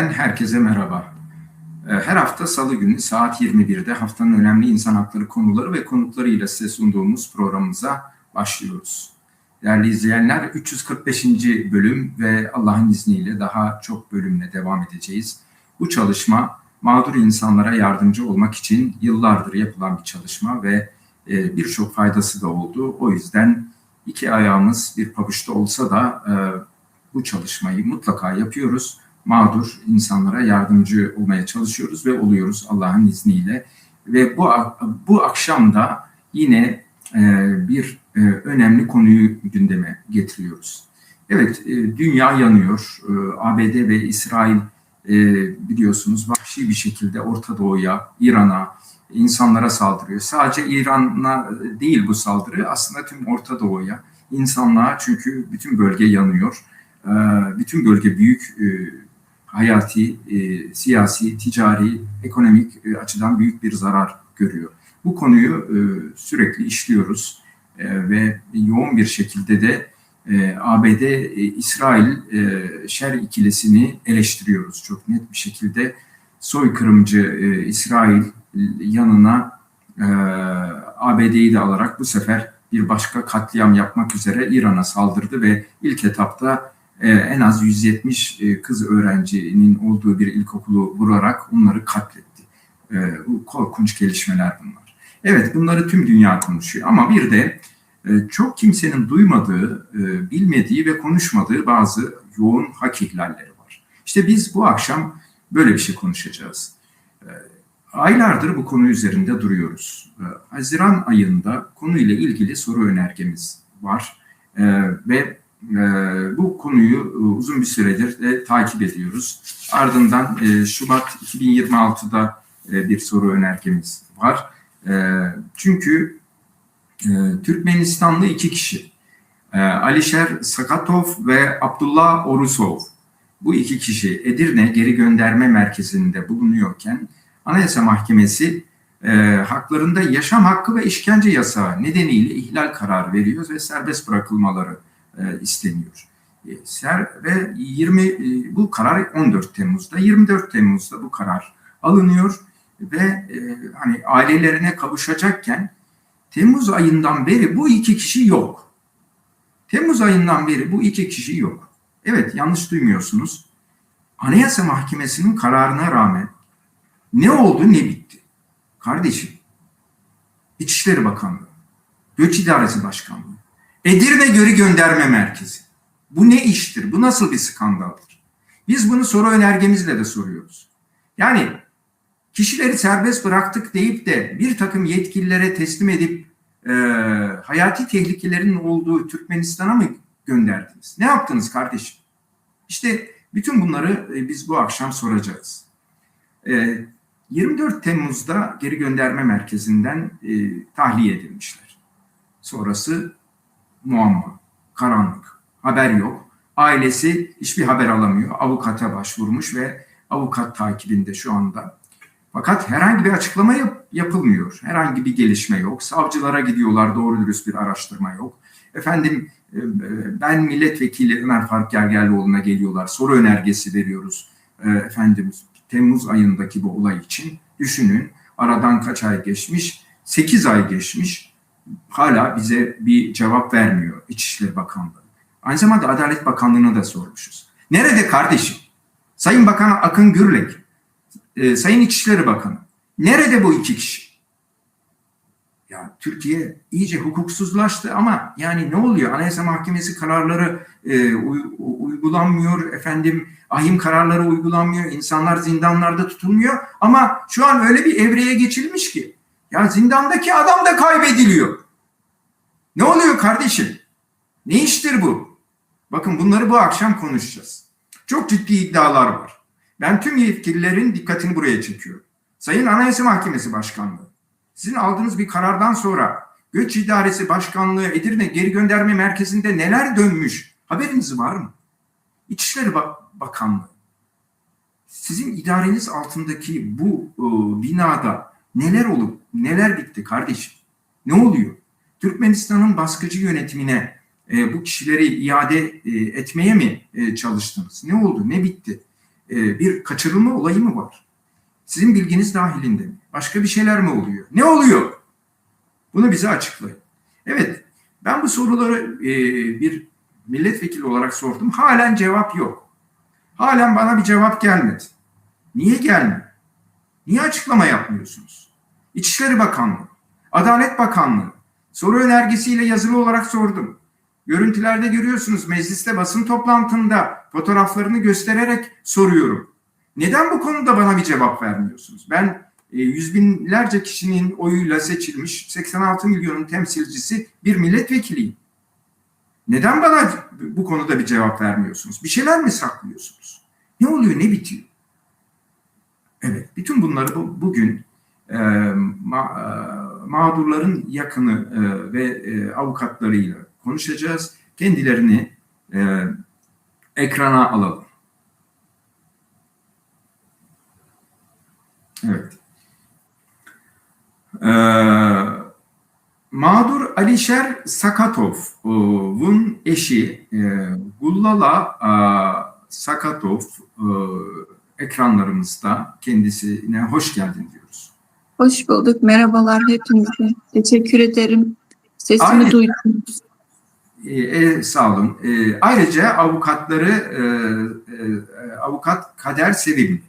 Herkese merhaba. Her hafta Salı günü saat 21'de haftanın önemli insan hakları konuları ve konuklarıyla size sunduğumuz programımıza başlıyoruz. Değerli izleyenler, 345. bölüm ve Allah'ın izniyle daha çok bölümle devam edeceğiz. Bu çalışma mağdur insanlara yardımcı olmak için yıllardır yapılan bir çalışma ve birçok faydası da oldu. O yüzden iki ayağımız bir pabuçta olsa da bu çalışmayı mutlaka yapıyoruz. Mağdur insanlara yardımcı olmaya çalışıyoruz ve oluyoruz Allah'ın izniyle. Ve bu akşam da yine bir önemli konuyu gündeme getiriyoruz. Evet, dünya yanıyor. ABD ve İsrail biliyorsunuz vahşi bir şekilde Orta Doğu'ya, İran'a, insanlara saldırıyor. Sadece İran'a değil bu saldırı, aslında tüm Orta Doğu'ya, insanlığa, çünkü bütün bölge yanıyor. Bütün bölge büyük hayati, siyasi, ticari, ekonomik açıdan büyük bir zarar görüyor. Bu konuyu sürekli işliyoruz ve yoğun bir şekilde de ABD-İsrail şer ikilisini eleştiriyoruz çok net bir şekilde. Soykırımcı İsrail yanına ABD'yi de alarak bu sefer bir başka katliam yapmak üzere İran'a saldırdı ve ilk etapta en az 170 kız öğrencinin olduğu bir ilkokulu vurarak onları katletti. Korkunç gelişmeler bunlar. Evet, bunları tüm dünya konuşuyor ama bir de çok kimsenin duymadığı, bilmediği ve konuşmadığı bazı yoğun hak ihlalleri var. İşte biz bu akşam böyle bir şey konuşacağız. Aylardır bu konu üzerinde duruyoruz. Haziran ayında konuyla ilgili soru önergemiz var ve bu konuyu uzun bir süredir de takip ediyoruz. Ardından Şubat 2026'da bir soru önergemiz var. Çünkü Türkmenistanlı iki kişi, Alişer Sakatov ve Abdullah Orusov, bu iki kişi Edirne Geri Gönderme Merkezi'nde bulunuyorken Anayasa Mahkemesi haklarında yaşam hakkı ve işkence yasağı nedeniyle ihlal kararı veriyor ve serbest bırakılmaları isteniyor. Ve bu karar 14 Temmuz'da, 24 Temmuz'da bu karar alınıyor ve hani ailelerine kavuşacakken Temmuz ayından beri bu iki kişi yok. Temmuz ayından beri bu iki kişi yok. Evet, yanlış duymuyorsunuz. Anayasa Mahkemesi'nin kararına rağmen ne oldu ne bitti? Kardeşim, İçişleri Bakanlığı, Göç İdaresi Başkanlığı, Edirne Geri Gönderme Merkezi. Bu ne iştir? Bu nasıl bir skandaldır? Biz bunu soru önergemizle de soruyoruz. Yani kişileri serbest bıraktık deyip de bir takım yetkililere teslim edip hayati tehlikelerin olduğu Türkmenistan'a mı gönderdiniz? Ne yaptınız kardeşim? İşte bütün bunları biz bu akşam soracağız. 24 Temmuz'da geri gönderme merkezinden tahliye edilmişler. Sonrası muamma, karanlık, haber yok. Ailesi hiçbir haber alamıyor. Avukata başvurmuş ve avukat takibinde şu anda. Fakat herhangi bir açıklama yapılmıyor. Herhangi bir gelişme yok. Savcılara gidiyorlar, doğru dürüst bir araştırma yok. Ben milletvekili Ömer Faruk Gergerlioğlu'na geliyorlar. Soru önergesi veriyoruz. Temmuz ayındaki bu olay için. Düşünün, aradan kaç ay geçmiş? 8 ay geçmiş. Hala bize bir cevap vermiyor İçişleri Bakanlığı. Aynı zamanda Adalet Bakanlığı'na da sormuşuz. Nerede kardeşim? Sayın Bakan Akın Gürlek, Sayın İçişleri Bakanı, nerede bu iki kişi? Ya Türkiye iyice hukuksuzlaştı ama yani ne oluyor? Anayasa Mahkemesi kararları uygulanmıyor, ahim kararları uygulanmıyor, insanlar zindanlarda tutulmuyor ama şu an öyle bir evreye geçilmiş ki ya zindandaki adam da kaybediliyor. Ne oluyor kardeşim? Ne iştir bu? Bakın bunları bu akşam konuşacağız. Çok ciddi iddialar var. Ben tüm yetkililerin dikkatini buraya çekiyorum. Sayın Anayasa Mahkemesi Başkanlığı, sizin aldığınız bir karardan sonra Göç İdaresi Başkanlığı Edirne Geri Gönderme Merkezi'nde neler dönmüş? Haberiniz var mı? İçişleri Bakanlığı, sizin idareniz altındaki bu binada neler olup neler bitti kardeşim? Ne oluyor? Türkmenistan'ın baskıcı yönetimine bu kişileri iade etmeye mi çalıştınız? Ne oldu? Ne bitti? bir kaçırılma olayı mı var? Sizin bilginiz dahilinde mi? Başka bir şeyler mi oluyor? Ne oluyor? Bunu bize açıklayın. Evet, ben bu soruları bir milletvekili olarak sordum. Halen cevap yok. Halen bana bir cevap gelmedi. Niye gelmiyor? Niye açıklama yapmıyorsunuz? İçişleri Bakanlığı, Adalet Bakanlığı, soru önergesiyle yazılı olarak sordum. Görüntülerde görüyorsunuz, mecliste basın toplantımda fotoğraflarını göstererek soruyorum. Neden bu konuda bana bir cevap vermiyorsunuz? Ben yüz binlerce kişinin oyuyla seçilmiş 86 milyonun temsilcisi bir milletvekiliyim. Neden bana bu konuda bir cevap vermiyorsunuz? Bir şeyler mi saklıyorsunuz? Ne oluyor, ne bitiyor? Evet, bütün bunları bugün mağdurların yakını ve avukatlarıyla konuşacağız. Kendilerini ekrana alalım. Evet. Mağdur Alişer Sakatov'un eşi Gullala Sakatov ekranlarımızda, kendisine hoş geldin diyoruz. Hoş bulduk. Merhabalar hepinize. Teşekkür ederim. Sesimi duydunuz. Sağ olun. Ayrıca avukat Kader Sevimli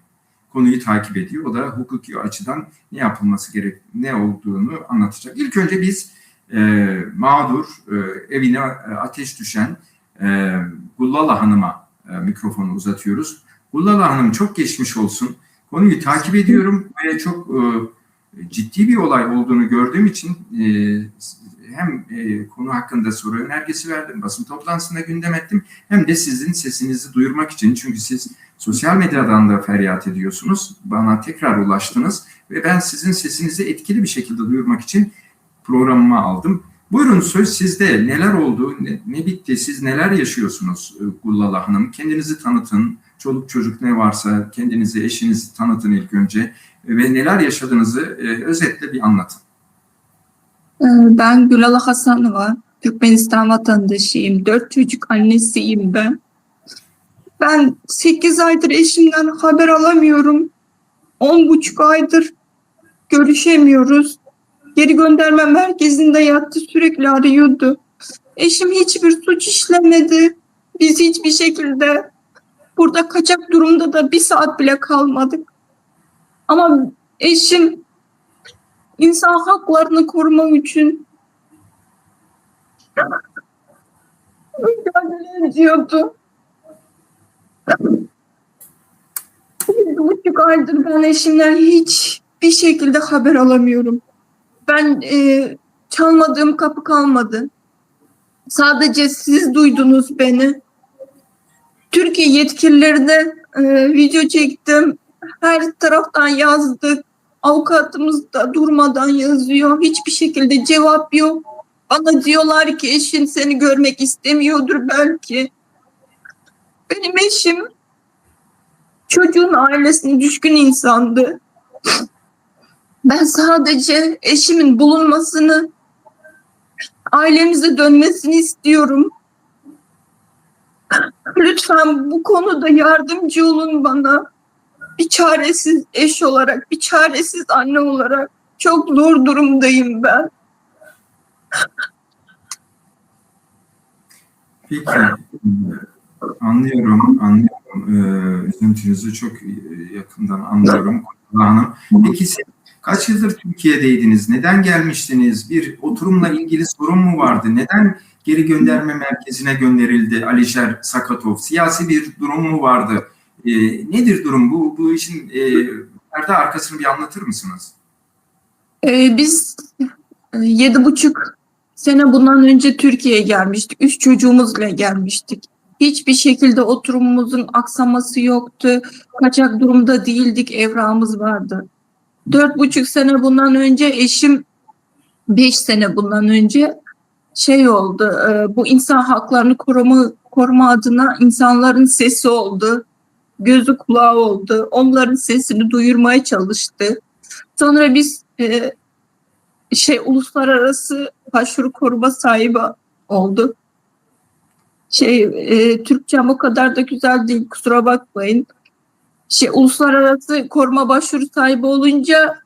konuyu takip ediyor. O da hukuki açıdan ne yapılması ne olduğunu anlatacak. İlk önce biz mağdur, evine ateş düşen Gullala Hanım'a mikrofonu uzatıyoruz. Gullala Hanım, çok geçmiş olsun. Konuyu takip ediyorum ve çok ciddi bir olay olduğunu gördüğüm için hem konu hakkında soru önergesi verdim, basın toplantısında gündem ettim, hem de sizin sesinizi duyurmak için, çünkü siz sosyal medyadan da feryat ediyorsunuz, bana tekrar ulaştınız ve ben sizin sesinizi etkili bir şekilde duyurmak için programıma aldım. Buyurun, söz sizde. Neler oldu, ne bitti, siz neler yaşıyorsunuz Gullala Hanım? Kendinizi tanıtın, çoluk çocuk ne varsa kendinizi, eşinizi tanıtın ilk önce ve neler yaşadığınızı özetle bir anlatın. Ben Gülala Hasanova, Türkmenistan vatandaşıyım. 4 çocuk annesiyim ben. Ben 8 aydır eşimden haber alamıyorum. 10,5 aydır görüşemiyoruz. Geri gönderme merkezinde yattı, sürekli arıyordu. Eşim hiçbir suç işlemedi. Biz hiçbir şekilde burada kaçak durumda da bir saat bile kalmadık. Ama eşim insan haklarını korumak için mücadele ediyordu. 1,5 aydır ben eşimden hiçbir şekilde haber alamıyorum. Ben çalmadığım kapı kalmadı. Sadece siz duydunuz beni. Türkiye yetkililerine video çektim. Her taraftan yazdık. Avukatımız da durmadan yazıyor. Hiçbir şekilde cevap yok. Bana diyorlar ki eşin seni görmek istemiyordur belki. Benim eşim çocuğun ailesine düşkün insandı. Ben sadece eşimin bulunmasını, ailemize dönmesini istiyorum. Lütfen bu konuda yardımcı olun bana. Bir çaresiz eş olarak, bir çaresiz anne olarak çok zor durumdayım ben. Peki, anlıyorum. Üzüntünüzü çok yakından anlıyorum Hanım. Peki siz kaç yıldır Türkiye'deydiniz? Neden gelmiştiniz? Bir oturumla ilgili sorun mu vardı? Neden geri gönderme merkezine gönderildi Alişer Sakatov? Siyasi bir durum mu vardı? Nedir durum? Bu işin perde arkasını bir anlatır mısınız? Biz 7,5 sene bundan önce Türkiye'ye gelmiştik. 3 çocuğumuzla gelmiştik. Hiçbir şekilde oturumumuzun aksaması yoktu. Kaçak durumda değildik, evrağımız vardı. 4,5 sene bundan önce eşim 5 sene bundan önce oldu. Bu insan haklarını koruma adına insanların sesi oldu. Gözü kulağı oldu. Onların sesini duyurmaya çalıştı. Sonra biz uluslararası başvuru koruma sahibi oldu. Türkçem o kadar da güzel değil, kusura bakmayın. Uluslararası koruma başvuru sahibi olunca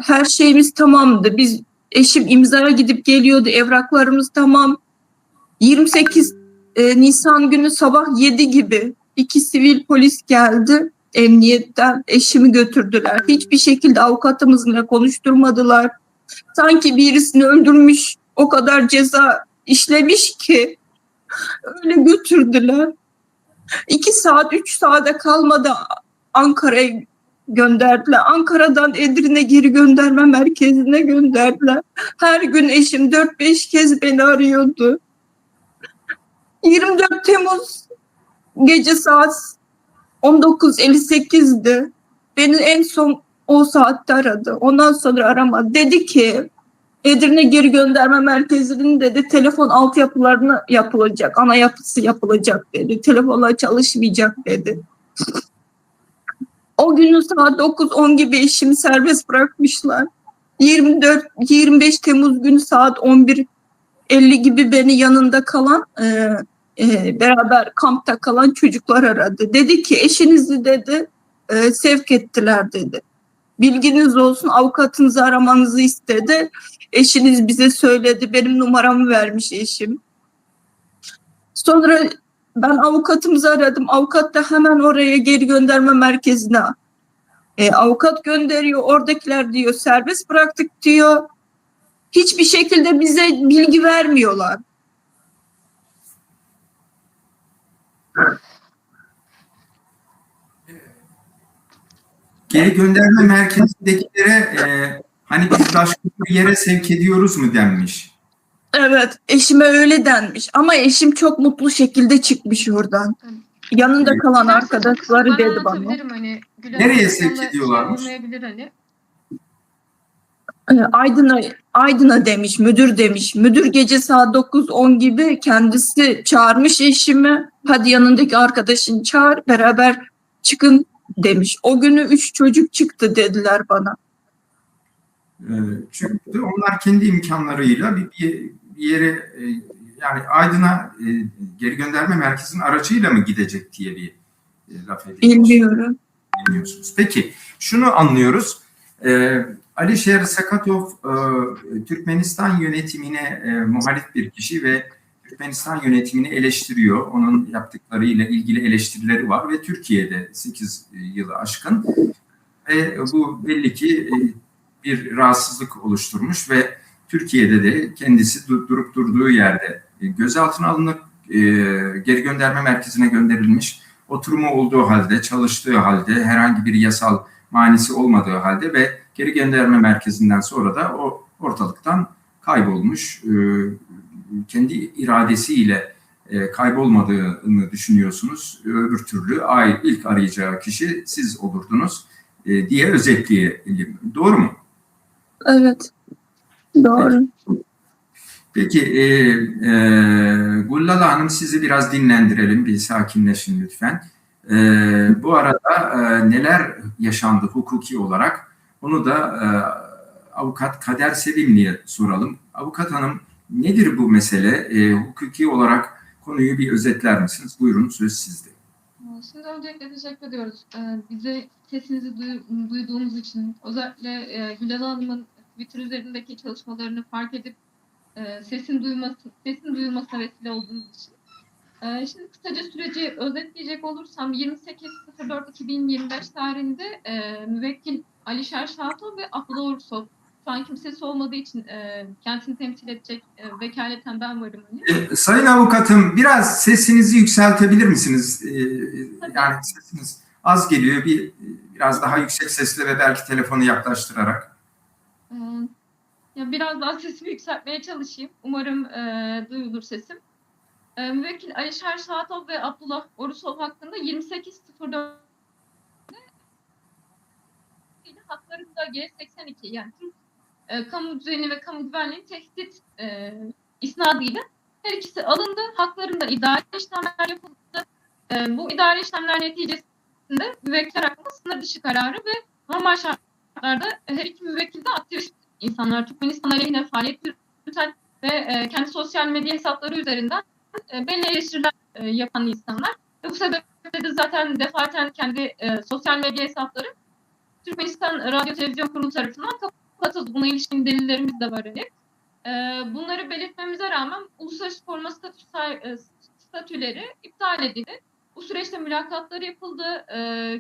her şeyimiz tamamdı. Biz eşim imzaya gidip geliyordu. Evraklarımız tamam. 28 Nisan günü sabah 7 gibi 2 sivil polis geldi. Emniyetten eşimi götürdüler. Hiçbir şekilde avukatımızla konuşturmadılar. Sanki birisini öldürmüş, o kadar ceza işlemiş ki öyle götürdüler. 2 saat, 3 saate kalmadı, Ankara'ya gönderdiler. Ankara'dan Edirne geri gönderme merkezine gönderdiler. Her gün eşim 4-5 kez beni arıyordu. 24 Temmuz gece saat 19.58'di. Beni en son o saatte aradı. Ondan sonra aramadı. Dedi ki Edirne geri gönderme merkezinin dedi telefon altyapılarını yapılacak. Ana yapısı yapılacak dedi. Telefonlar çalışmayacak dedi. O günün saat 9-10 gibi eşimi serbest bırakmışlar. 25 Temmuz günü saat 11.50 gibi beni yanında kalan beraber kampta kalan çocuklar aradı. Dedi ki eşinizi dedi sevk ettiler dedi. Bilginiz olsun, avukatınızı aramanızı istedi. Eşiniz bize söyledi. Benim numaramı vermiş eşim. Sonra ben avukatımızı aradım. Avukat da hemen oraya geri gönderme merkezine avukat gönderiyor. Oradakiler diyor serbest bıraktık diyor. Hiçbir şekilde bize bilgi vermiyorlar. Geri gönderme merkezindekilere hani biz başka bir yere sevk ediyoruz mu denmiş. Evet, eşime öyle denmiş. Ama eşim çok mutlu şekilde çıkmış oradan. Yanında kalan arkadaşları dedi bana. Hani, nereye sevk ediyorlarmış? Hani. Aydın'a demiş, müdür demiş. Müdür gece saat 9-10 gibi kendisi çağırmış eşimi. Hadi yanındaki arkadaşını çağır, beraber çıkın demiş. O günü 3 çocuk çıktı dediler bana. Çünkü onlar kendi imkanlarıyla bir yere yani Aydın'a geri gönderme merkezinin aracıyla mı gidecek diye bir laf ediyorsunuz. Bilmiyorum. Bilmiyorsunuz. Peki şunu anlıyoruz. Alişer Sakatov Türkmenistan yönetimine muhalif bir kişi ve Türkmenistan yönetimini eleştiriyor. Onun yaptıklarıyla ilgili eleştirileri var ve Türkiye'de 8 yılı aşkın ve bu belli ki bir rahatsızlık oluşturmuş ve Türkiye'de de kendisi durup durduğu yerde gözaltına alınıp geri gönderme merkezine gönderilmiş. Oturumu olduğu halde, çalıştığı halde, herhangi bir yasal manisi olmadığı halde ve geri gönderme merkezinden sonra da o ortalıktan kaybolmuş. Kendi iradesiyle kaybolmadığını düşünüyorsunuz. Öbür türlü ilk arayacağı kişi siz olurdunuz diye özetleyelim. Doğru mu? Evet. Doğru. Peki Gullala Hanım sizi biraz dinlendirelim. Bir sakinleşin lütfen. Bu arada neler yaşandı hukuki olarak onu da avukat Kader Sevimli'ye soralım. Avukat hanım nedir bu mesele? Hukuki olarak konuyu bir özetler misiniz? Buyurun söz sizde. Şimdi öncelikle teşekkür ediyoruz. Bize sesinizi duyduğumuz için özellikle Gülal Hanım'ın Twitter üzerindeki çalışmalarını fark edip sesin duyulmasına vesile olduğunuz için. Şimdi kısaca süreci özetleyecek olursam 28.04.2025 tarihinde müvekkil Alişer Şahatov ve Abdullah Ursov, şu an kimsesi olmadığı için kendisini temsil edecek vekaleten ben varım. Hani. Sayın avukatım biraz sesinizi yükseltebilir misiniz? Yani sesiniz az geliyor. Biraz daha yüksek sesle ve belki telefonu yaklaştırarak. Ya biraz daha sesimi yükseltmeye çalışayım. Umarım duyulur sesim. Müvekkil Alişer Şahatov ve Abdullah Ursov hakkında 28.04 haklarında G82 yani kamu düzeni ve kamu güvenliğini tehdit isnadıyla her ikisi alındı. Haklarında idari işlemler yapıldı. Bu idari işlemler neticesinde müvekkiller hakkında sınır dışı kararı ve normal şartlarda her iki müvekkil de aktivist insanlar Türkmenistan aleyhine faaliyet yürüten ve kendi sosyal medya hesapları üzerinden belli eleştiriler yapan insanlar. Ve bu sebeple de zaten defaten kendi sosyal medya hesapları Türkmenistan Radyo Televizyon Kurulu tarafından kapatıldı. Buna ilişkin delillerimiz de var. Hani. Bunları belirtmemize rağmen uluslararası koruma statüleri iptal edildi. Bu süreçte mülakatları yapıldı.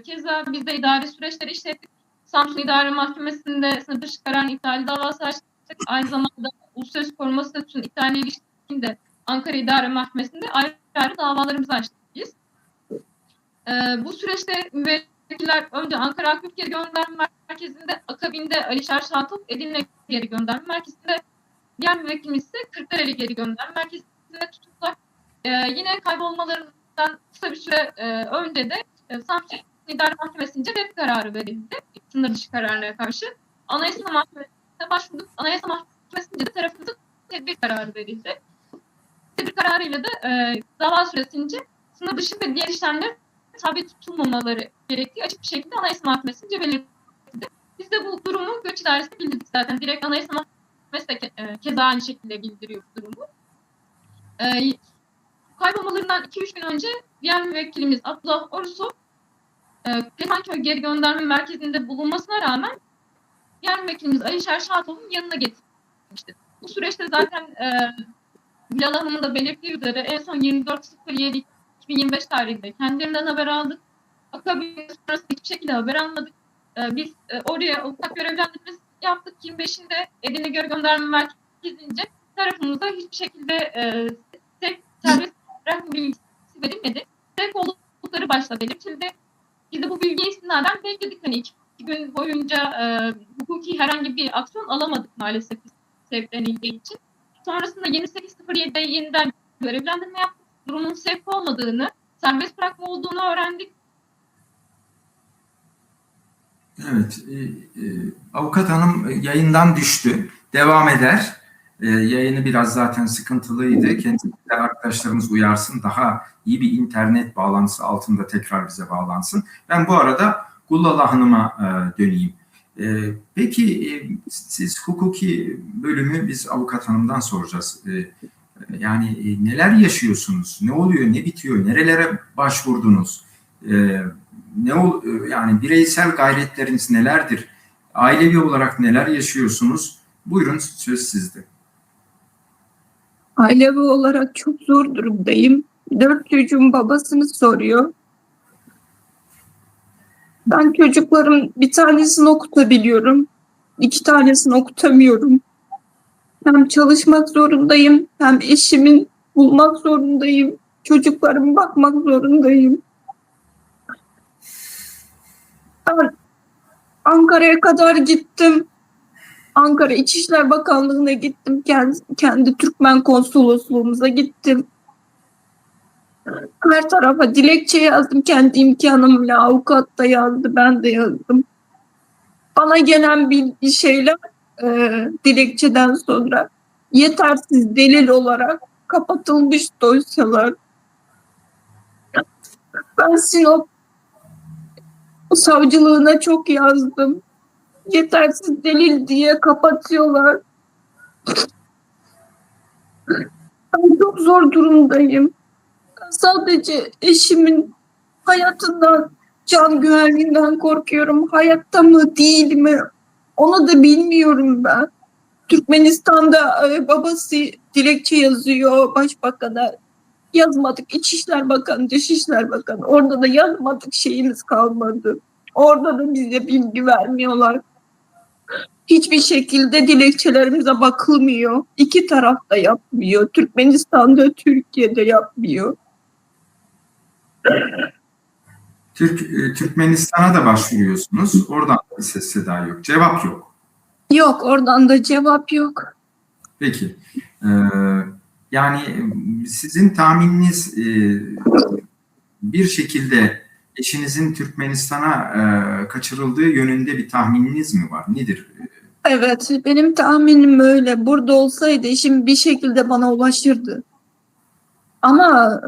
Keza biz de idari süreçleri işlettik. Samsun İdare Mahkemesi'nde sınır dışı kararın iptali davası açtık. Aynı zamanda uluslararası koruma statüsünün iptaline ilişkin de Ankara İdare Mahkemesi'nde ayrı ayrı davalarımızı açtık biz. Bu süreçte müvekkiller önce Ankara Akbük Geri Gönderme Merkezi'nde, akabinde Alişer Şatıp Edirne Geri Gönderme Merkezi'nde, diğer müvekkilimiz ise Kırklareli Geri Gönderme Merkezi'nde tutuklar. Yine kaybolmalarından kısa bir süre önce de Samsun İdare Mahkemesi'nce red kararı verildi. Sınır dışı kararına karşı. Anayasa Mahkemesi'ne başvurduk. Anayasa Mahkemesi'nce de tarafımıza tedbir kararı verildi. Tedbir kararıyla da dava süresince sınır dışı ve diğer işlemler tabi tutulmamaları gerektiği açık bir şekilde Anayasa Mahkemesi'nce belirtildi. Biz de bu durumu Göç İdaresi'ne bildirdik zaten. Direkt Anayasa Mahkemesi de keza aynı şekilde bildiriyor bu durumu. Kaybolmalarından 2-3 gün önce diğer müvekkilimiz Abdullah Orusov Kefanköy Geri Gönderme Merkezi'nde bulunmasına rağmen diğer müvekkilimiz Alişer Şatov'un yanına getirilmişti. Bu süreçte zaten Bilal Hanım'ın da belirttiği üzere en son 24.07.2025 tarihinde kendilerinden haber aldık. Akabinde sonrasında hiçbir şekilde haber almadık. Biz oraya avukat görevlendirmesi yaptık. 25'inde Edirne Geri Gönderme Merkezi'nce tarafımıza hiçbir şekilde serbest bırakma bilgisi verilmedi. Sevk oldukları başta belirtildi. Biz de bu bilgiye istinaden bekledik. Hani 2 gün boyunca hukuki herhangi bir aksiyon alamadık maalesef sevklenildiği için. Sonrasında 28.07'de yeniden görevlendirme yaptık. Durumun sevk olmadığını, serbest bırakma olduğunu öğrendik. Evet, avukat hanım yayından düştü. Devam eder. Yayını biraz zaten sıkıntılıydı. Kendisi de arkadaşlarımız uyarsın. Daha iyi bir internet bağlantısı altında tekrar bize bağlansın. Ben bu arada Gullala Hanım'a döneyim. Peki siz hukuki bölümü biz avukat hanımdan soracağız. Yani neler yaşıyorsunuz? Ne oluyor? Ne bitiyor? Nerelere başvurdunuz? Yani bireysel gayretleriniz nelerdir? Ailevi olarak neler yaşıyorsunuz? Buyurun, söz sizde. Ailevi olarak çok zor durumdayım. 4 çocuğun babasını soruyor. Ben çocuklarım bir tanesini okutabiliyorum. 2 tanesini okutamıyorum. Hem çalışmak zorundayım, hem eşimin bulmak zorundayım. Çocuklarıma bakmak zorundayım. Ben Ankara'ya kadar gittim. Ankara İçişler Bakanlığı'na gittim. Kendi Türkmen konsolosluğumuza gittim. Her tarafa dilekçe yazdım. Kendi imkanımla avukat da yazdı. Ben de yazdım. Bana gelen bir şeyler dilekçeden sonra yetersiz delil olarak kapatılmış dosyalar. Ben Sinop savcılığına çok yazdım. Yetersiz delil diye kapatıyorlar. Ben çok zor durumdayım. Sadece eşimin hayatından, can güvenliğinden korkuyorum. Hayatta mı değil mi? Onu da bilmiyorum ben. Türkmenistan'da babası dilekçe yazıyor başbakana. Yazmadık. İçişler Bakanı, Dışişler Bakanı. Orada da yazmadık, şeyimiz kalmadı. Orada da bize bilgi vermiyorlar. Hiçbir şekilde dilekçelerimize bakılmıyor. 2 taraf da yapmıyor. Türkmenistan'da, Türkiye'de yapmıyor. Türkmenistan'a da başvuruyorsunuz. Oradan bir ses seda yok. Cevap yok. Yok, oradan da cevap yok. Peki. Yani sizin tahmininiz bir şekilde eşinizin Türkmenistan'a kaçırıldığı yönünde bir tahmininiz mi var? Nedir? Evet, benim tahminim öyle. Burada olsaydı eşim bir şekilde bana ulaşırdı. Ama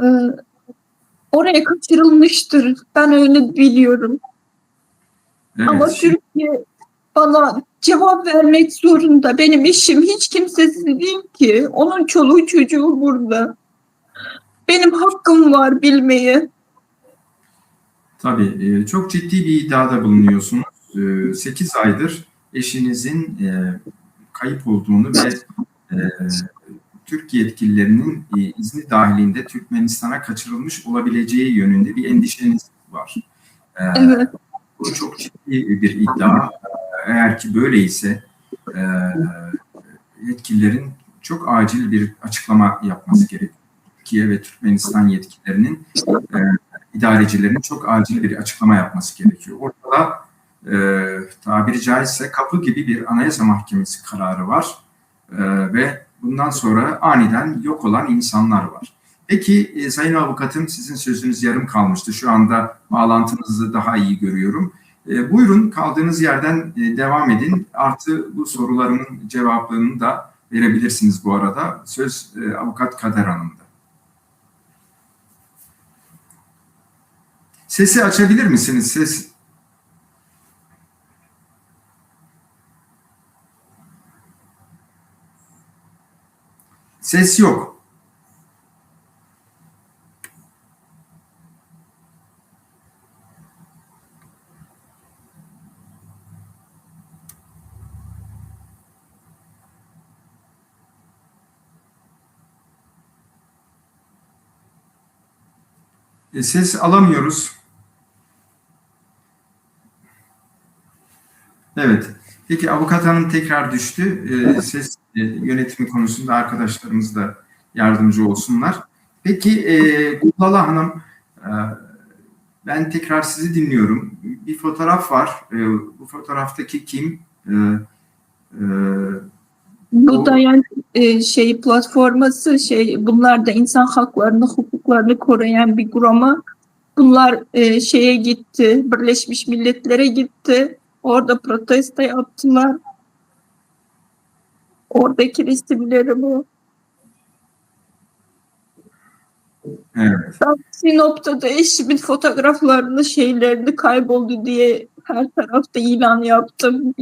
oraya kaçırılmıştır. Ben öyle biliyorum. Evet. Ama Türkiye bana cevap vermek zorunda. Benim eşim hiç kimsesiz değil ki. Onun çoluğu çocuğu burada. Benim hakkım var bilmeye. Tabii çok ciddi bir iddiada bulunuyorsunuz. 8 aydır eşinizin kayıp olduğunu ve e, Türk yetkililerinin izni dahilinde Türkmenistan'a kaçırılmış olabileceği yönünde bir endişeniz var. Evet. Bu çok ciddi bir iddia. Eğer ki böyleyse yetkililerin çok acil bir açıklama yapması gerekiyor. Türkiye ve Türkmenistan yetkililerinin, idarecilerin çok acil bir açıklama yapması gerekiyor. Ortada tabiri caizse kapı gibi bir Anayasa Mahkemesi kararı var ve bundan sonra aniden yok olan insanlar var. Peki Sayın Avukatım, sizin sözünüz yarım kalmıştı. Şu anda bağlantınızı daha iyi görüyorum. Buyurun, kaldığınız yerden devam edin. Artı bu sorularımın cevaplarını da verebilirsiniz bu arada. Söz Avukat Kader Hanım'da. Sesi açabilir misiniz? Ses yok. Ses alamıyoruz. Evet. Peki Avukat Hanım tekrar düştü. Ses yönetimi konusunda arkadaşlarımız da yardımcı olsunlar. Peki Kublala Hanım, ben tekrar sizi dinliyorum. Bir fotoğraf var. Bu fotoğraftaki kim? Bu da yani platforması bunlar da insan haklarını, hukuklarını koruyan bir grup. Bunlar şeye gitti, Birleşmiş Milletler'e gitti. Orada protesto yaptılar. Oradaki resimleri bu. Evet. Ben Sinop'ta da eşimin fotoğraflarını, şeylerini kayboldu diye her tarafta ilan yaptım.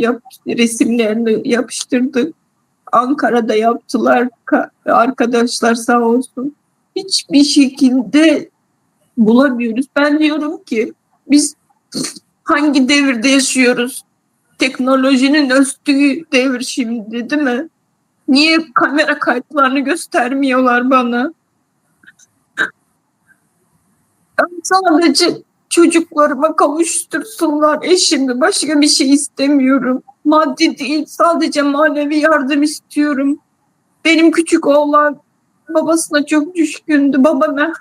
Resimlerini yapıştırdık. Ankara'da yaptılar. Arkadaşlar sağ olsun. Hiçbir şekilde bulamıyoruz. Ben diyorum ki biz hangi devirde yaşıyoruz? Teknolojinin östüğü devir şimdi, değil mi? Niye kamera kayıtlarını göstermiyorlar bana? Ben sadece çocuklarıma kavuştursunlar eşimi. Başka bir şey istemiyorum. Maddi değil, sadece manevi yardım istiyorum. Benim küçük oğlan babasına çok düşkündü. Babam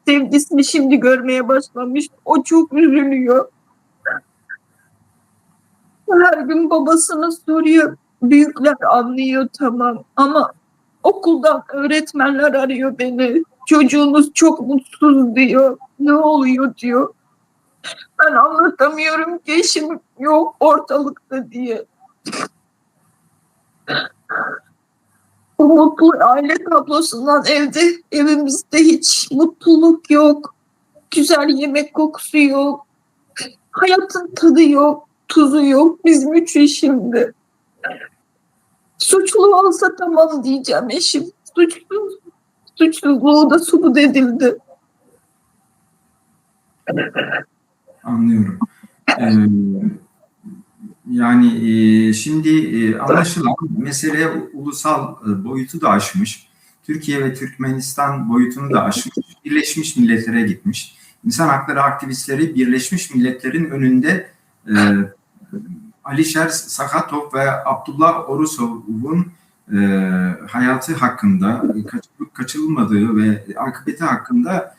sevgisini şimdi görmeye başlamış. O çok üzülüyor. Her gün babasına soruyor. Büyükler anlıyor, tamam, ama okuldan öğretmenler arıyor beni. Çocuğunuz çok mutsuz diyor. Ne oluyor diyor. Ben anlatamıyorum ki eşim yok ortalıkta diye. Bu mutlu aile tablosundan evimizde hiç mutluluk yok. Güzel yemek kokusu yok. Hayatın tadı yok. Tuzu yok bizim 3 şimdi. Suçlu olsa tamam diyeceğim, eşim suçsuz. Suçsuzluğu da subut edildi. Anlıyorum. Şimdi anlaşılan mesele ulusal boyutu da aşmış. Türkiye ve Türkmenistan boyutunu da aşmış. Birleşmiş Milletler'e gitmiş. İnsan hakları aktivistleri Birleşmiş Milletler'in önünde Alişer Sakhatov ve Abdullah Orusov'un hayatı hakkında, kaçırılmadığı ve akıbeti hakkında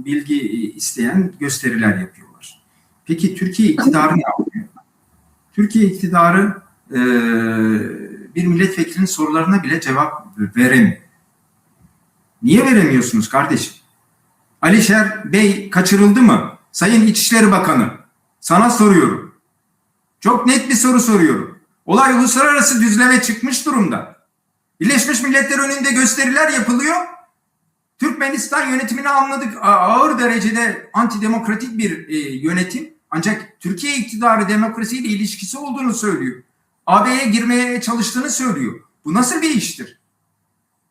bilgi isteyen gösteriler yapıyorlar. Peki Türkiye iktidarı ne yapıyor? Türkiye iktidarı bir milletvekilinin sorularına bile cevap veremiyor. Niye veremiyorsunuz kardeşim? Alişer Bey kaçırıldı mı? Sayın İçişleri Bakanı, sana soruyorum. Çok net bir soru soruyorum. Olay uluslararası düzleme çıkmış durumda. Birleşmiş Milletler önünde gösteriler yapılıyor. Türkmenistan yönetimini anladık. Ağır derecede antidemokratik bir yönetim. Ancak Türkiye iktidarı demokrasiyle ilişkisi olduğunu söylüyor. AB'ye girmeye çalıştığını söylüyor. Bu nasıl bir iştir?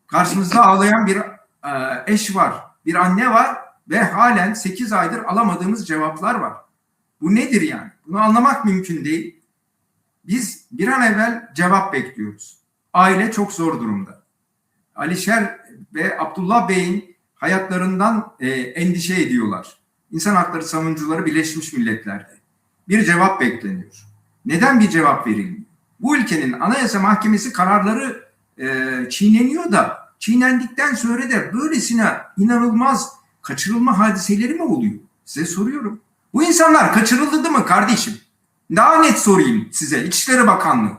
Karşımızda ağlayan bir eş var, bir anne var. ve halen 8 aydır alamadığımız cevaplar var. Bu nedir yani? Bunu anlamak mümkün değil. Biz bir an evvel cevap bekliyoruz. Aile çok zor durumda. Alişer ve Abdullah Bey'in hayatlarından endişe ediyorlar. İnsan hakları savunucuları Birleşmiş Milletler'de. Bir cevap bekleniyor. Neden bir cevap verilmiyor? Bu ülkenin Anayasa Mahkemesi kararları çiğneniyor da çiğnendikten sonra da böylesine inanılmaz kaçırılma hadiseleri mi oluyor? Size soruyorum. Bu insanlar kaçırıldı mı kardeşim? Daha net sorayım size. İçişleri Bakanlığı.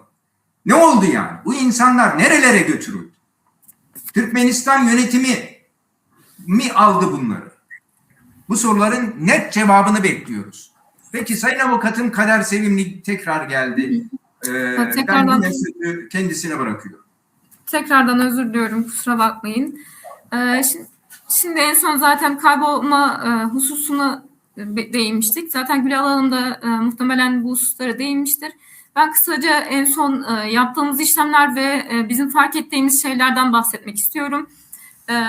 Ne oldu yani? Bu insanlar nerelere götürüldü? Türkmenistan yönetimi mi aldı bunları? Bu soruların net cevabını bekliyoruz. Peki Sayın Avukatım Kader Sevimli tekrar geldi. Ben yine sözü kendisine bırakıyorum. Tekrardan özür diliyorum, kusura bakmayın. Şimdi en son zaten kaybolma hususuna değinmiştik. Zaten Gülal Hanım da muhtemelen bu hususlara değinmiştir. Ben kısaca en son yaptığımız işlemler ve bizim fark ettiğimiz şeylerden bahsetmek istiyorum.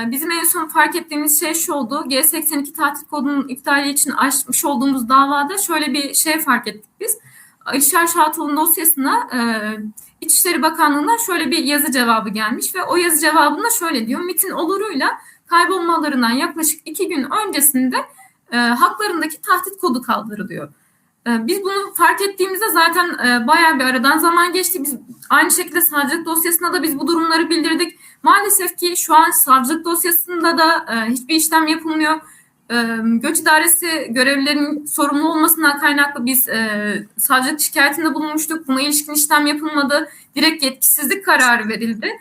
Bizim en son fark ettiğimiz şey şu oldu. G82 tatil kodunun iptali için açmış olduğumuz davada şöyle bir şey fark ettik biz. Alişer Şahatoğlu'nun dosyasına İçişleri Bakanlığı'ndan şöyle bir yazı cevabı gelmiş ve o yazı cevabında şöyle diyor. MİT'in oluruyla kaybolmalarından yaklaşık 2 gün öncesinde haklarındaki tahdit kodu kaldırılıyor. Biz bunu fark ettiğimizde zaten bayağı bir aradan zaman geçti. Biz aynı şekilde savcılık dosyasında da biz bu durumları bildirdik. Maalesef ki şu an savcılık dosyasında da hiçbir işlem yapılmıyor. Göç İdaresi görevlilerinin sorumlu olmasından kaynaklı biz savcılık şikayetinde bulunmuştuk. Buna ilişkin işlem yapılmadı. Direkt yetkisizlik kararı verildi.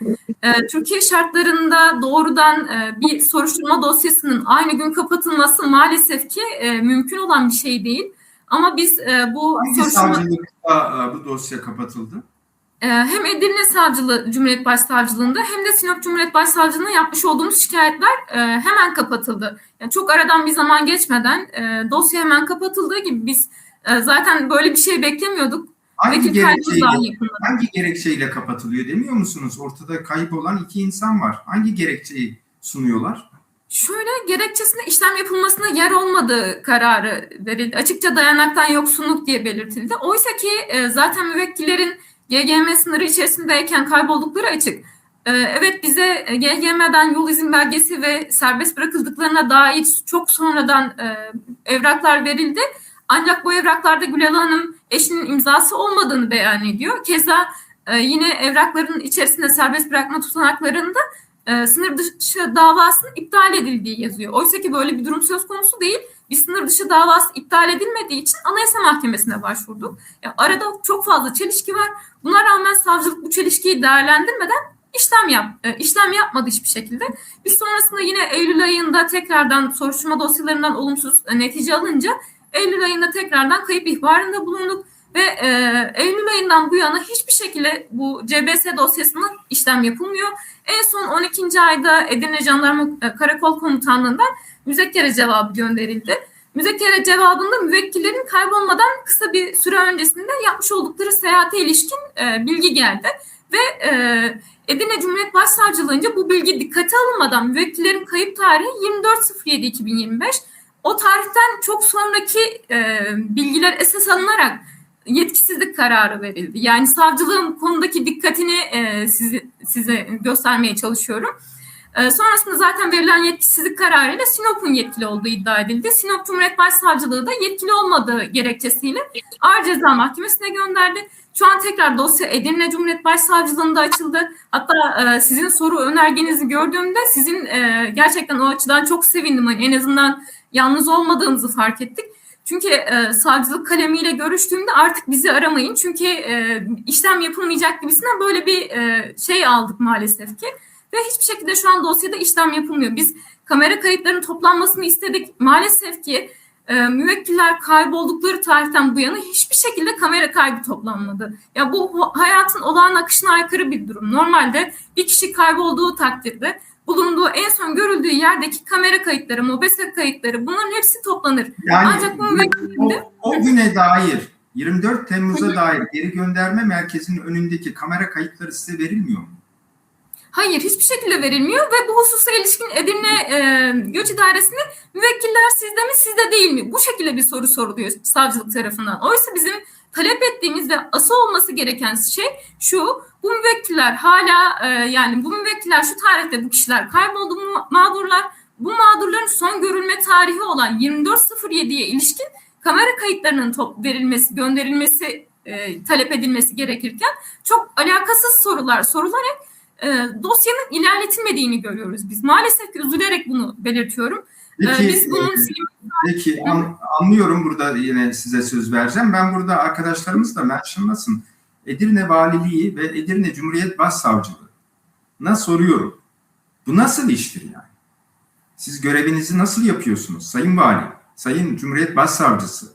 Türkiye şartlarında doğrudan bir soruşturma dosyasının aynı gün kapatılması maalesef ki mümkün olan bir şey değil. Ama biz bu hangi savcılıkta bu dosya kapatıldı? Hem Edirne Savcılığı Cumhuriyet Başsavcılığında hem de Sinop Cumhuriyet Başsavcılığı'na yapmış olduğumuz şikayetler hemen kapatıldı. Yani çok aradan bir zaman geçmeden dosya hemen kapatıldığı gibi biz zaten böyle bir şey beklemiyorduk. Hangi gerekçeyle kapatılıyor demiyor musunuz? Ortada kayıp olan 2 insan var. Hangi gerekçeyi sunuyorlar? Şöyle, gerekçesinde işlem yapılmasına yer olmadığı kararı verildi. Açıkça dayanaktan yoksunluk diye belirtildi. Oysa ki zaten müvekkillerin GGM sınırı içerisindeyken kayboldukları açık. Evet, bize GGM'den yol izin belgesi ve serbest bırakıldıklarına dair çok sonradan evraklar verildi. Ancak bu evraklarda Gülal Hanım eşinin imzası olmadığını beyan ediyor. Keza yine evrakların içerisinde serbest bırakma tutanaklarında sınır dışı davasının iptal edildiği yazıyor. Oysa ki böyle bir durum söz konusu değil. Bir sınır dışı davası iptal edilmediği için Anayasa Mahkemesi'ne başvurduk. Yani arada çok fazla çelişki var. Buna rağmen savcılık bu çelişkiyi değerlendirmeden işlem yapmadı hiçbir şekilde. Biz sonrasında yine Eylül ayında tekrardan soruşturma dosyalarından olumsuz netice alınca Eylül ayında tekrardan kayıp ihbarında bulunduk. Ve Eylül ayından bu yana hiçbir şekilde bu CBS dosyasına işlem yapılmıyor. En son 12. ayda Edirne Jandarma Karakol Komutanlığı'ndan müzekkere cevabı gönderildi. Müzekkere cevabında müvekkillerin kaybolmadan kısa bir süre öncesinde yapmış oldukları seyahate ilişkin bilgi geldi. Ve Edirne Cumhuriyet Başsavcılığı'nca bu bilgi dikkate alınmadan müvekkillerin kayıp tarihi 24.07.2025. O tarihten çok sonraki bilgiler esas alınarak yetkisizlik kararı verildi. Yani savcılığın konudaki dikkatini size göstermeye çalışıyorum. Sonrasında zaten verilen yetkisizlik kararıyla Sinop'un yetkili olduğu iddia edildi. Sinop Cumhuriyet Başsavcılığı da yetkili olmadığı gerekçesiyle Ağır Ceza Mahkemesi'ne gönderdi. Şu an tekrar dosya Edirne Cumhuriyet Başsavcılığı'nda açıldı. Hatta sizin soru önergenizi gördüğümde sizin gerçekten o açıdan çok sevindim. Hani en azından yalnız olmadığınızı fark ettik. Çünkü savcılık kalemiyle görüştüğümde artık bizi aramayın. Çünkü işlem yapılmayacak gibisinden böyle bir şey aldık maalesef ki. Ve hiçbir şekilde şu an dosyada işlem yapılmıyor. Biz kamera kayıtlarının toplanmasını istedik. Maalesef ki müvekkiller kayboldukları tarihten bu yana hiçbir şekilde kamera kaydı toplanmadı. Ya bu hayatın olağan akışına aykırı bir durum. Normalde bir kişi kaybolduğu takdirde bulunduğu en son görüldüğü yerdeki kamera kayıtları, MOBESE kayıtları bunların hepsi toplanır. Yani ancak bu müvekkilinde o güne dair 24 Temmuz'a dair geri gönderme merkezinin önündeki kamera kayıtları size verilmiyor mu? Hayır, hiçbir şekilde verilmiyor ve bu hususa ilişkin Edirne Göç İdaresi'ne müvekkiller sizde mi, sizde değil mi? Bu şekilde bir soru soruluyor savcılık tarafından. Oysa bizim talep ettiğimiz ve asıl olması gereken şey şu: bu müvekkiller hala yani bu müvekkiller şu tarihte bu kişiler kayboldu, mağdurlar. Bu mağdurların son görülme tarihi olan 24.07'ye ilişkin kamera kayıtlarının verilmesi, gönderilmesi, talep edilmesi gerekirken çok alakasız sorular sorularak dosyanın ilerletilmediğini görüyoruz biz. Maalesef ki üzülerek bunu belirtiyorum. Peki, Biz bunun anlıyorum, burada yine size söz vereceğim. Ben burada arkadaşlarımız da mentionlasın. Edirne Valiliği ve Edirne Cumhuriyet Başsavcılığı'na soruyorum. Bu nasıl iştir yani? Siz görevinizi nasıl yapıyorsunuz Sayın Vali, Sayın Cumhuriyet Başsavcısı?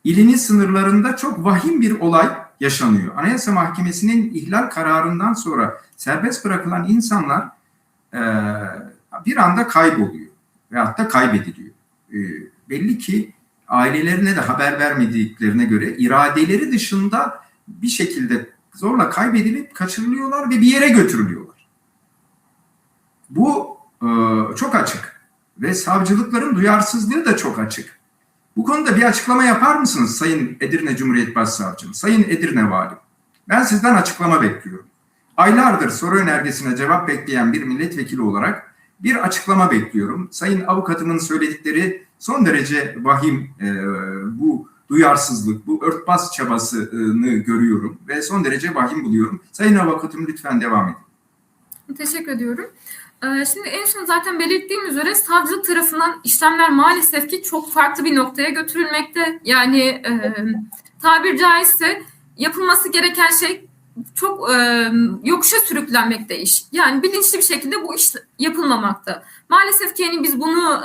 İliniz sınırlarında çok vahim bir olay yaşanıyor. Anayasa Mahkemesi'nin ihlal kararından sonra serbest bırakılan insanlar bir anda kayboluyor veyahut da kaybediliyor. Belli ki ailelerine de haber vermediklerine göre iradeleri dışında bir şekilde zorla kaybedilip kaçırılıyorlar ve bir yere götürülüyorlar. Bu çok açık ve savcılıkların duyarsızlığı da çok açık. Bu konuda bir açıklama yapar mısınız Sayın Edirne Cumhuriyet Başsavcım, Sayın Edirne Valim? Ben sizden açıklama bekliyorum. Aylardır soru önergesine cevap bekleyen bir milletvekili olarak bir açıklama bekliyorum. Sayın avukatımın söyledikleri son derece vahim, bu duyarsızlık, bu örtbas çabasını görüyorum ve son derece vahim buluyorum. Sayın avukatım, lütfen devam edin. Teşekkür ediyorum. Şimdi en son zaten belirttiğim üzere savcılık tarafından işlemler maalesef ki çok farklı bir noktaya götürülmekte. Yani tabir caizse yapılması gereken şey çok yokuşa sürüklenmekte iş. Yani bilinçli bir şekilde bu iş yapılmamakta. Maalesef ki yani biz bunu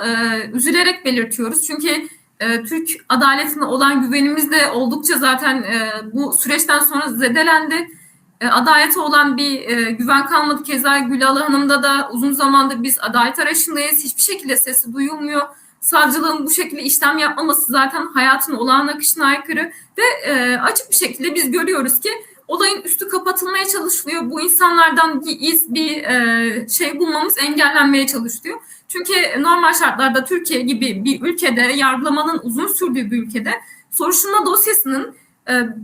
üzülerek belirtiyoruz. Çünkü Türk adaletine olan güvenimiz de oldukça zaten bu süreçten sonra zedelendi. Adalete olan bir güven kalmadı. Keza Gülalı Hanım'da da uzun zamandır biz adalet arayışındayız. Hiçbir şekilde sesi duyulmuyor. Savcılığın bu şekilde işlem yapmaması zaten hayatın olağan akışına aykırı ve açık bir şekilde biz görüyoruz ki olayın üstü kapatılmaya çalışılıyor. Bu insanlardan bir şey bulmamız engellenmeye çalışılıyor. Çünkü normal şartlarda Türkiye gibi bir ülkede, yargılamanın uzun sürdüğü bir ülkede soruşturma dosyasının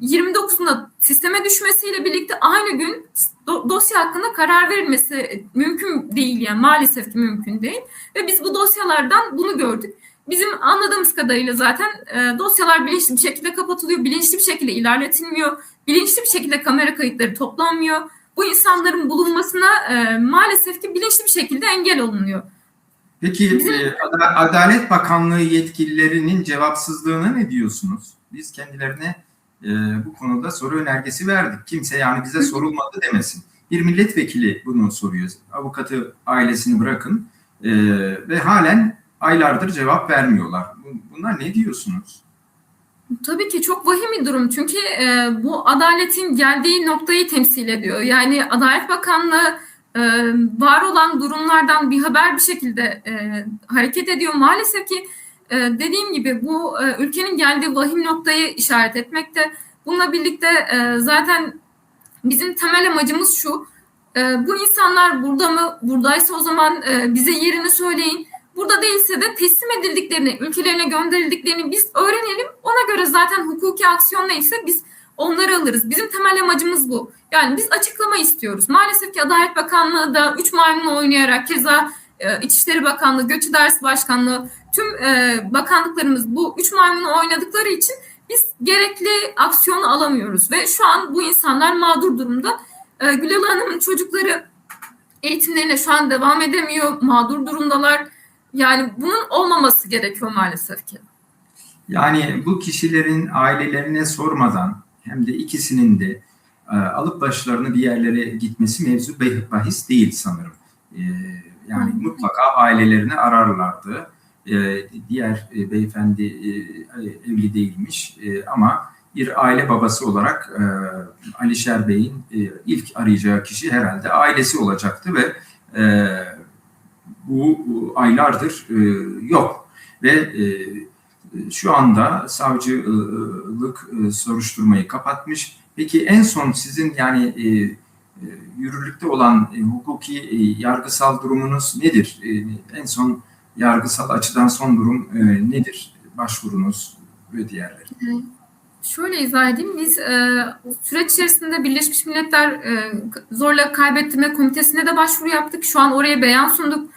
29'unda sisteme düşmesiyle birlikte aynı gün dosya hakkında karar verilmesi mümkün değil, yani maalesef ki mümkün değil ve biz bu dosyalardan bunu gördük. Bizim anladığımız kadarıyla zaten dosyalar bilinçli bir şekilde kapatılıyor, bilinçli bir şekilde ilerletilmiyor, bilinçli bir şekilde kamera kayıtları toplanmıyor. Bu insanların bulunmasına maalesef ki bilinçli bir şekilde engel olunuyor. Peki Adalet Bakanlığı yetkililerinin cevapsızlığına ne diyorsunuz? Biz kendilerine bu konuda soru önergesi verdik. Kimse yani bize sorulmadı demesin. Bir milletvekili bunu soruyor. Avukatı, ailesini bırakın ve halen aylardır cevap vermiyorlar. Bunlar ne diyorsunuz? Tabii ki çok vahim bir durum. Çünkü bu adaletin geldiği noktayı temsil ediyor. Yani Adalet Bakanlığı var olan durumlardan bir haber bir şekilde hareket ediyor. Maalesef ki dediğim gibi bu ülkenin geldiği vahim noktayı işaret etmekte. Bununla birlikte zaten bizim temel amacımız şu: bu insanlar burada mı? Buradaysa o zaman bize yerini söyleyin. Burada değilse de teslim edildiklerini, ülkelerine gönderildiklerini biz öğrenelim. Ona göre zaten hukuki aksiyon neyse biz onları alırız. Bizim temel amacımız bu. Yani biz açıklama istiyoruz. Maalesef ki Adalet Bakanlığı da 3 maymunu oynayarak, keza İçişleri Bakanlığı, Göç İdaresi Başkanlığı, tüm bakanlıklarımız bu 3 maymunu oynadıkları için biz gerekli aksiyonu alamıyoruz. Ve şu an bu insanlar mağdur durumda. Gülalı Hanım'ın çocukları eğitimlerine şu an devam edemiyor. Mağdur durumdalar. Yani bunun olmaması gerekiyor maalesef ki. Yani bu kişilerin ailelerine sormadan hem de ikisinin de alıp başlarını bir yerlere gitmesi mevzu bahis değil sanırım. Yani mutlaka ailelerini ararlardı. Diğer beyefendi evli değilmiş ama bir aile babası olarak Alişer Bey'in ilk arayacağı kişi herhalde ailesi olacaktı ve bu aylardır yok ve şu anda savcılık soruşturmayı kapatmış. Peki en son sizin yani yürürlükte olan hukuki yargısal durumunuz nedir? En son yargısal açıdan son durum nedir? Başvurunuz ve diğerleri. Şöyle izah edeyim. Biz süreç içerisinde Birleşmiş Milletler Zorla Kaybettirme Komitesi'ne de başvuru yaptık. Şu an oraya beyan sunduk.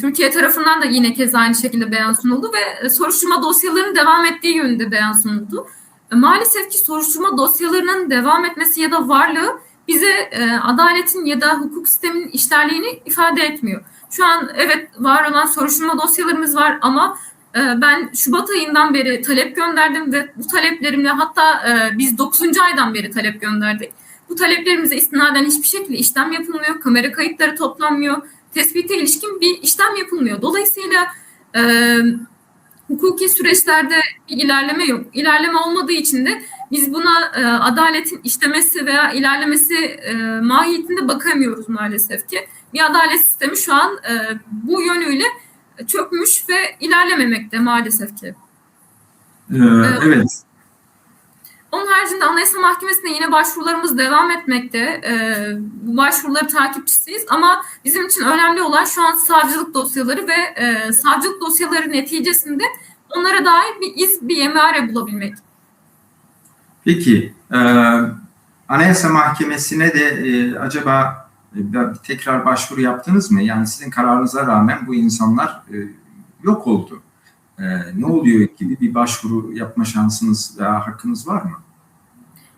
Türkiye tarafından da yine kez aynı şekilde beyan sunuldu ve soruşturma dosyalarının devam ettiği yönünde beyan sunuldu. Maalesef ki soruşturma dosyalarının devam etmesi ya da varlığı bize adaletin ya da hukuk sisteminin işlerliğini ifade etmiyor. Şu an evet var olan soruşturma dosyalarımız var ama ben Şubat ayından beri talep gönderdim ve bu taleplerimle hatta biz 9. aydan beri talep gönderdik. Bu taleplerimize istinaden hiçbir şekilde işlem yapılmıyor. Kamera kayıtları toplanmıyor. Tespite ilişkin bir işlem yapılmıyor. Dolayısıyla hukuki süreçlerde bir ilerleme yok. İlerleme olmadığı için de biz buna adaletin işlemesi veya ilerlemesi mahiyetinde bakamıyoruz maalesef ki. Bir adalet sistemi şu an bu yönüyle çökmüş ve ilerlememekte maalesef ki. Evet. Onun haricinde Anayasa Mahkemesi'ne yine başvurularımız devam etmekte. Bu başvuruları takipçisiyiz ama bizim için önemli olan şu an savcılık dosyaları ve savcılık dosyaları neticesinde onlara dair bir iz, bir emare bulabilmek. Peki, Anayasa Mahkemesi'ne de acaba tekrar başvuru yaptınız mı? Yani sizin kararınıza rağmen bu insanlar yok oldu. Ne oluyor gibi bir başvuru yapma şansınız veya hakkınız var mı?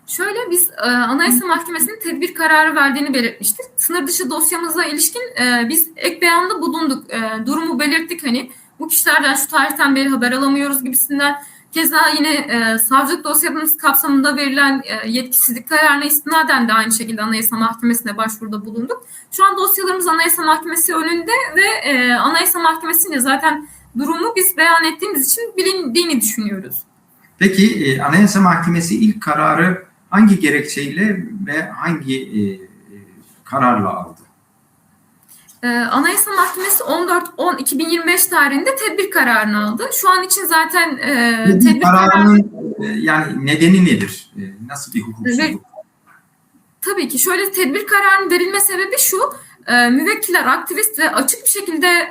Şöyle biz Anayasa Mahkemesi'nin tedbir kararı verdiğini belirtmiştik. Sınır dışı dosyamıza ilişkin biz ek beyanda bulunduk. Durumu belirttik hani bu kişilerden şu tarihten beri haber alamıyoruz gibisinden. Keza yine savcılık dosyamız kapsamında verilen yetkisizlik kararına istinaden de aynı şekilde Anayasa Mahkemesi'ne başvuruda bulunduk. Şu an dosyalarımız Anayasa Mahkemesi önünde ve Anayasa Mahkemesi'nce zaten durumu biz beyan ettiğimiz için bilindiğini düşünüyoruz. Peki Anayasa Mahkemesi ilk kararı hangi gerekçeyle ve hangi kararla aldı? Anayasa Mahkemesi 14-10-2025 tarihinde tedbir kararını aldı. Şu an için zaten tedbir kararının yani nedeni nedir? Nasıl bir hukuksuzluk? Tabii ki şöyle tedbir kararının verilme sebebi şu. Müvekkiller, aktivist ve açık bir şekilde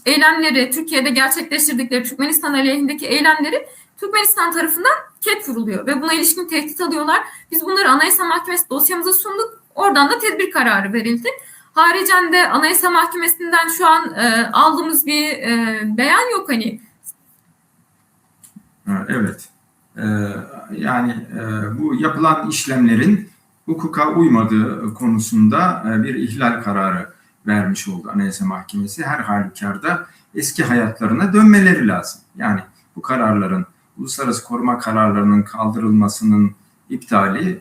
eylemleri, Türkiye'de gerçekleştirdikleri Türkmenistan aleyhindeki eylemleri Türkmenistan tarafından ket vuruluyor ve buna ilişkin tehdit alıyorlar. Biz bunları Anayasa Mahkemesi dosyamıza sunduk. Oradan da tedbir kararı verildi. Haricen de Anayasa Mahkemesi'nden şu an aldığımız bir beyan yok hani. Evet. Yani bu yapılan işlemlerin hukuka uymadığı konusunda bir ihlal kararı vermiş oldu Anayasa Mahkemesi. Her halükarda eski hayatlarına dönmeleri lazım. Yani bu kararların, uluslararası koruma kararlarının kaldırılmasının iptali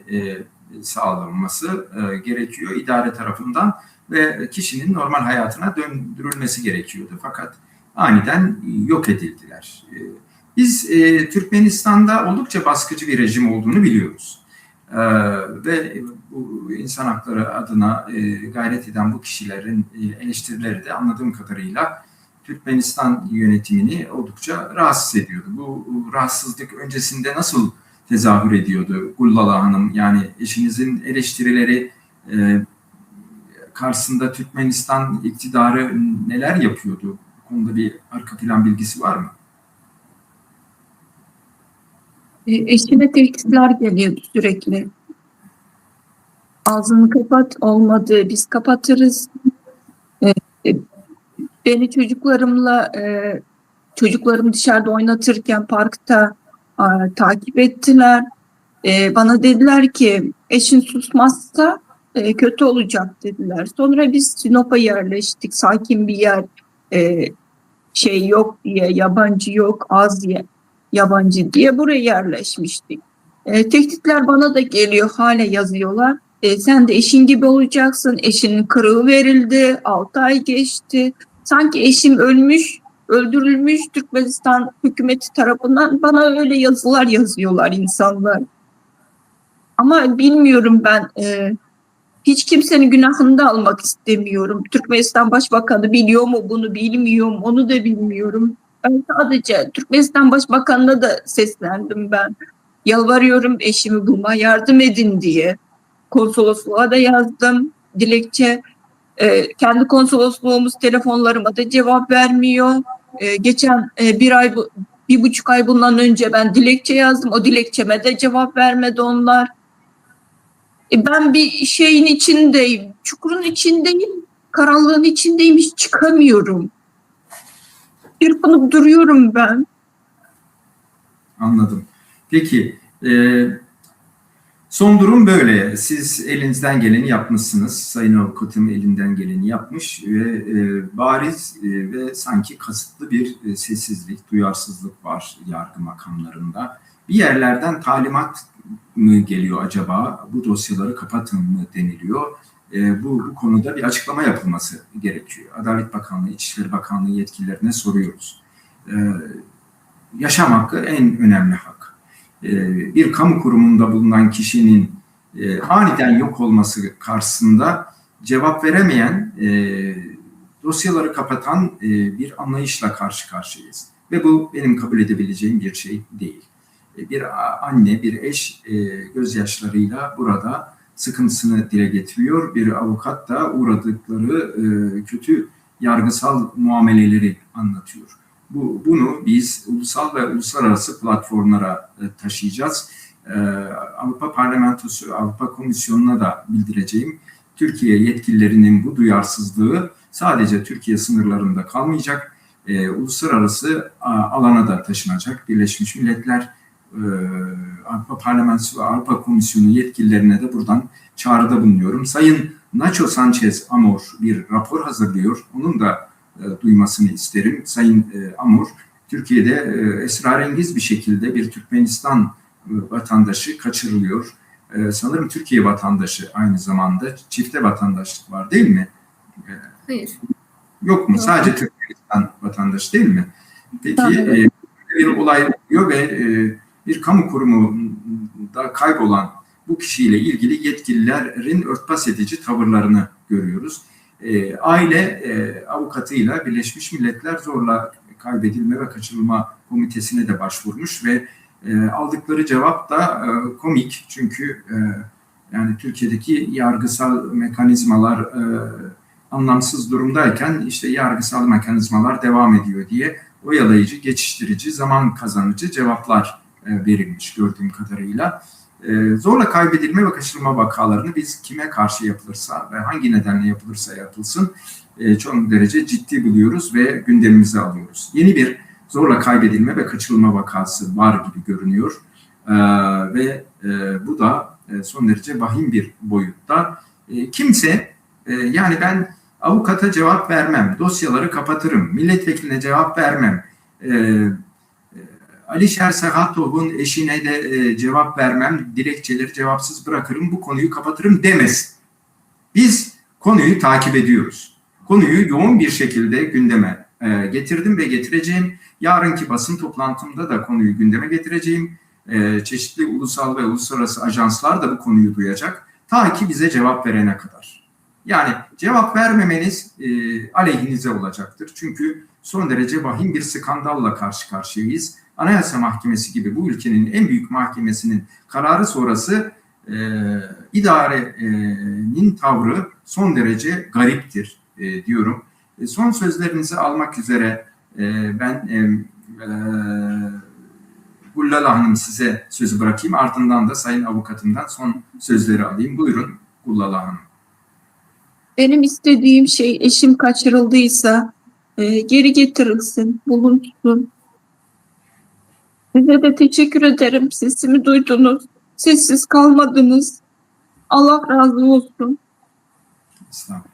sağlanması gerekiyor idare tarafından ve kişinin normal hayatına döndürülmesi gerekiyordu. Fakat aniden yok edildiler. Biz Türkmenistan'da oldukça baskıcı bir rejim olduğunu biliyoruz. Ve bu insan hakları adına gayret eden bu kişilerin eleştirileri de anladığım kadarıyla Türkmenistan yönetimini oldukça rahatsız ediyordu. Bu rahatsızlık öncesinde nasıl tezahür ediyordu Gullala Hanım? Yani eşinizin eleştirileri karşısında Türkmenistan iktidarı neler yapıyordu? Bu konuda bir arka plan bilgisi var mı? Eşime tehditler geliyordu sürekli. Ağzını kapat, olmadı biz kapatırız. Beni çocuklarım dışarıda oynatırken parkta takip ettiler. Bana dediler ki eşin susmazsa kötü olacak dediler. Sonra biz Sinop'a yerleştik. Sakin bir yer, şey yok diye, yabancı yok, az yabancı diye buraya yerleşmiştik. Tehditler bana da geliyor, hala yazıyorlar. Sen de eşin gibi olacaksın. Eşinin kırığı verildi, 6 ay geçti. Sanki eşim ölmüş, öldürülmüş Türkmenistan hükümeti tarafından bana öyle yazılar yazıyorlar insanlar. Ama bilmiyorum ben, hiç kimsenin günahını da almak istemiyorum. Türkmenistan Başbakanı biliyor mu bunu, bilmiyor mu onu da bilmiyorum. Ben sadece Türkmenistan Başbakanı'na da seslendim ben. Yalvarıyorum eşimi bulma, yardım edin diye. konsolosluğa da yazdım dilekçe. Kendi konsolosluğumuz telefonlarıma da cevap vermiyor. Geçen 1,5 ay bundan önce ben dilekçe yazdım. O dilekçeme de cevap vermedi onlar. Ben bir şeyin içindeyim. Çukurun içindeyim. Karanlığın içindeyim. Hiç çıkamıyorum. Çırpınıp duruyorum ben. Anladım. Peki, son durum böyle. Siz elinizden geleni yapmışsınız. Sayın avukatım elinden geleni yapmış ve bariz ve sanki kasıtlı bir sessizlik, duyarsızlık var yargı makamlarında. Bir yerlerden talimat mı geliyor acaba? Bu dosyaları kapatın mı deniliyor? Bu konuda bir açıklama yapılması gerekiyor. Adalet Bakanlığı, İçişleri Bakanlığı yetkililerine soruyoruz. Yaşam hakkı en önemli hak. Bir kamu kurumunda bulunan kişinin aniden yok olması karşısında cevap veremeyen, dosyaları kapatan bir anlayışla karşı karşıyayız. Ve bu benim kabul edebileceğim bir şey değil. Bir anne, bir eş gözyaşlarıyla burada sıkıntısını dile getiriyor. Bir avukat da uğradıkları kötü yargısal muameleleri anlatıyor. Bunu biz ulusal ve uluslararası platformlara taşıyacağız. Avrupa Parlamentosu, Avrupa Komisyonu'na da bildireceğim. Türkiye yetkililerinin bu duyarsızlığı sadece Türkiye sınırlarında kalmayacak, uluslararası alana da taşınacak. Birleşmiş Milletler, Avrupa Parlamentosu ve Avrupa Komisyonu yetkililerine de buradan çağrıda bulunuyorum. Sayın Nacho Sanchez Amor bir rapor hazırlıyor. Onun da duymasını isterim. Sayın Amor, Türkiye'de esrarengiz bir şekilde bir Türkmenistan vatandaşı kaçırılıyor. Sanırım Türkiye vatandaşı aynı zamanda. Çifte vatandaşlık var değil mi? Hayır. Yok mu? Sadece Türkmenistan vatandaşı değil mi? Peki bir olay oluyor ve bir kamu kurumunda kaybolan bu kişiyle ilgili yetkililerin örtbas edici tavırlarını görüyoruz. Aile avukatıyla Birleşmiş Milletler Zorla Kaybedilme ve Kaçırılma Komitesi'ne de başvurmuş ve aldıkları cevap da komik. Çünkü yani Türkiye'deki yargısal mekanizmalar anlamsız durumdayken işte yargısal mekanizmalar devam ediyor diye oyalayıcı, geçiştirici, zaman kazanıcı cevaplar verilmiş gördüğüm kadarıyla. Zorla kaybedilme ve kaçırılma vakalarını biz kime karşı yapılırsa ve hangi nedenle yapılırsa yapılsın çok derece ciddi buluyoruz ve gündemimize alıyoruz. Yeni bir zorla kaybedilme ve kaçırılma vakası var gibi görünüyor ve bu da son derece vahim bir boyutta. Kimse yani ben avukata cevap vermem, dosyaları kapatırım, milletvekiline cevap vermem, Alişer Sakatov'un eşine de cevap vermem, dilekçeleri cevapsız bırakırım, bu konuyu kapatırım demez. Biz konuyu takip ediyoruz. Konuyu yoğun bir şekilde gündeme getirdim ve getireceğim. Yarınki basın toplantımda da konuyu gündeme getireceğim. Çeşitli ulusal ve uluslararası ajanslar da bu konuyu duyacak. Ta ki bize cevap verene kadar. Yani cevap vermemeniz aleyhinize olacaktır. Çünkü son derece vahim bir skandalla karşı karşıyayız. Anayasa Mahkemesi gibi bu ülkenin en büyük mahkemesinin kararı sonrası idarenin tavrı son derece gariptir diyorum. Son sözlerinizi almak üzere ben Gullala Hanım size sözü bırakayım. Ardından da Sayın Avukatımdan son sözleri alayım. Buyurun Gullala Hanım. Benim istediğim şey eşim kaçırıldıysa geri getirilsin, bulunsun. Size de teşekkür ederim. Sesimi duydunuz. Sessiz kalmadınız. Allah razı olsun. Estağfurullah.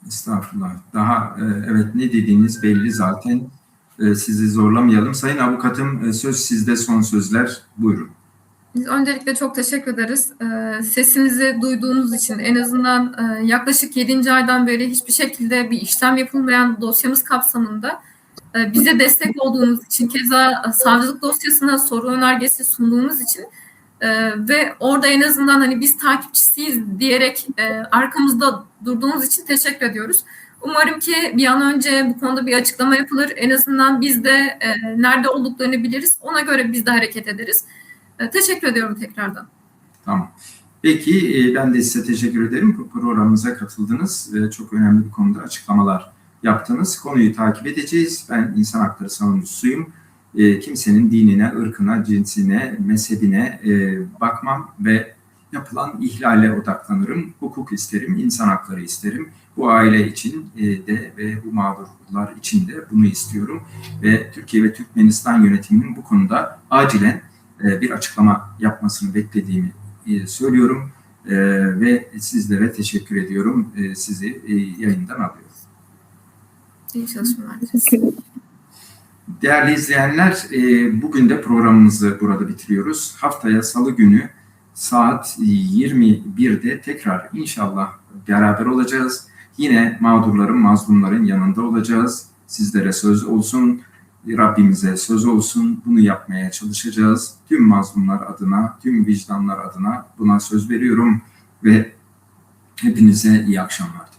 Estağfurullah. Daha evet ne dediğiniz belli zaten. Sizi zorlamayalım. Sayın Avukatım söz sizde, son sözler. Buyurun. Biz öncelikle çok teşekkür ederiz. Sesinizi duyduğumuz için en azından yaklaşık 7. aydan beri hiçbir şekilde bir işlem yapılmayan dosyamız kapsamında bize destek olduğunuz için, keza savcılık dosyasına soru önergesi sunduğunuz için ve orada en azından hani biz takipçisiyiz diyerek arkamızda durduğunuz için teşekkür ediyoruz. Umarım ki bir an önce bu konuda bir açıklama yapılır. En azından biz de nerede olduklarını biliriz. Ona göre biz de hareket ederiz. Teşekkür ediyorum tekrardan. Tamam. Peki ben de size teşekkür ederim. Bu programımıza katıldınız. Çok önemli bir konuda açıklamalar yaptınız. Konuyu takip edeceğiz. Ben insan hakları savunucusuyum. Kimsenin dinine, ırkına, cinsine, mezhebine bakmam ve yapılan ihlale odaklanırım. Hukuk isterim, insan hakları isterim. Bu aile için de ve bu mağdurlar için de bunu istiyorum. Ve Türkiye ve Türkmenistan yönetiminin bu konuda acilen bir açıklama yapmasını beklediğimi söylüyorum. Ve sizlere teşekkür ediyorum. Sizi yayından alıyorum. İyi çalışmalar. Değerli izleyenler, bugün de programımızı burada bitiriyoruz. Haftaya Salı günü saat 21'de tekrar inşallah beraber olacağız. Yine mağdurların, mazlumların yanında olacağız. Sizlere söz olsun, Rabbimize söz olsun. Bunu yapmaya çalışacağız. Tüm mazlumlar adına, tüm vicdanlar adına buna söz veriyorum ve hepinize iyi akşamlar.